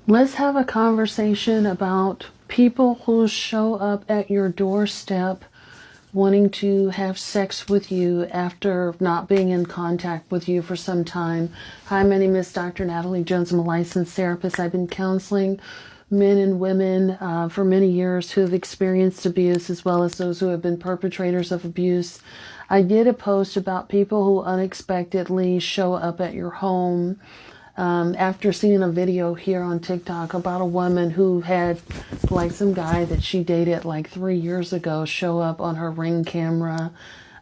Let's have a conversation about people who show up at your doorstep wanting to have sex with you after not being in contact with you for some time. Hi, my name is Dr. Natalie Jones. I'm a licensed therapist. I've been counseling men and women for many years who have experienced abuse, as well as those who have been perpetrators of abuse. I did a post about people who unexpectedly show up at your home after seeing a video here on TikTok about a woman who had like some guy that she dated like 3 years ago show up on her Ring camera.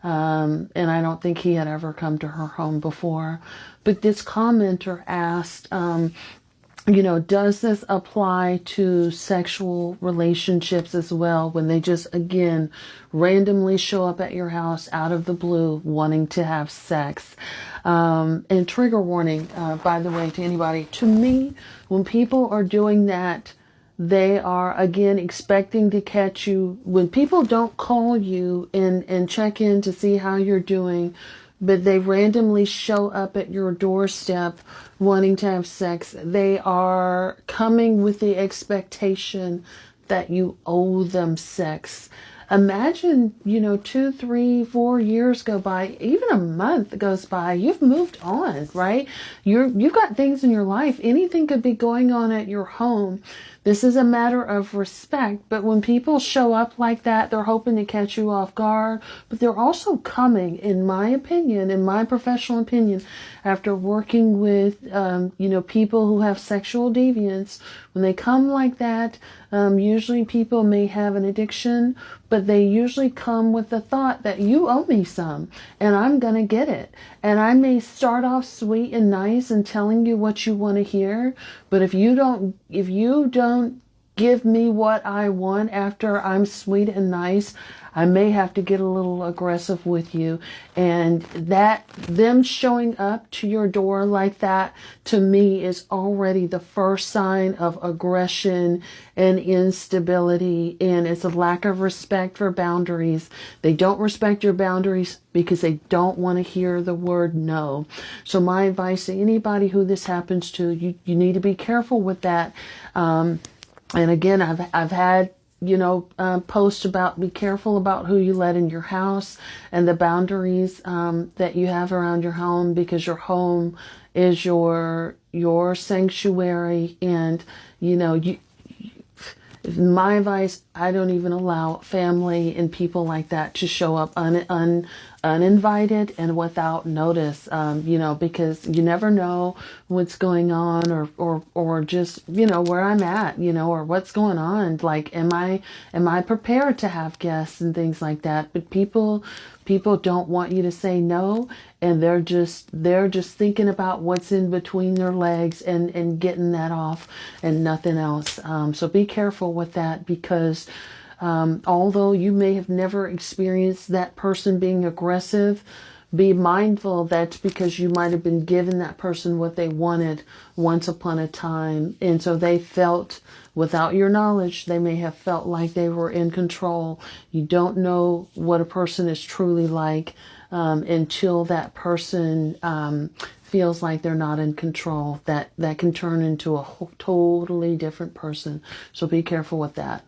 And I don't think he had ever come to her home before. But this commenter asked, does this apply to sexual relationships as well, when they just, again, randomly show up at your house out of the blue wanting to have sex? And trigger warning, by the way, to anybody. To me, when people are doing that, they are, again, expecting to catch you. When people don't call you and check in to see how you're doing, but they randomly show up at your doorstep wanting to have sex, they are coming with the expectation that you owe them sex. Imagine, 2, 3, 4 years go by, even a month goes by, you've moved on, right? You've got things in your life. Anything could be going on at your home. This is a matter of respect, but when people show up like that, they're hoping to catch you off guard, but they're also coming, in my opinion, in my professional opinion, after working with, people who have sexual deviance. When they come like that, usually people may have an addiction, but they usually come with the thought that you owe me some and I'm going to get it. And I may start off sweet and nice and telling you what you want to hear, but if you don't give me what I want after I'm sweet and nice, I may have to get a little aggressive with you. And that, them showing up to your door like that, to me, is already the first sign of aggression and instability. And it's a lack of respect for boundaries. They don't respect your boundaries because they don't want to hear the word no. So my advice to anybody who this happens to, you need to be careful with that. And again, I've had posts about, be careful about who you let in your house and the boundaries that you have around your home, because your home is your sanctuary. And my advice, I don't even allow family and people like that to show up uninvited and without notice, because you never know what's going on or just, where I'm at, or what's going on. Like, am I prepared to have guests and things like that? But people don't want you to say no, and they're just thinking about what's in between their legs and getting that off and nothing else. So be careful with that, because although you may have never experienced that person being aggressive, be mindful that's because you might have been given that person what they wanted once upon a time. And so they felt, without your knowledge, they may have felt like they were in control. You don't know what a person is truly like until that person feels like they're not in control. That can turn into a totally different person. So be careful with that.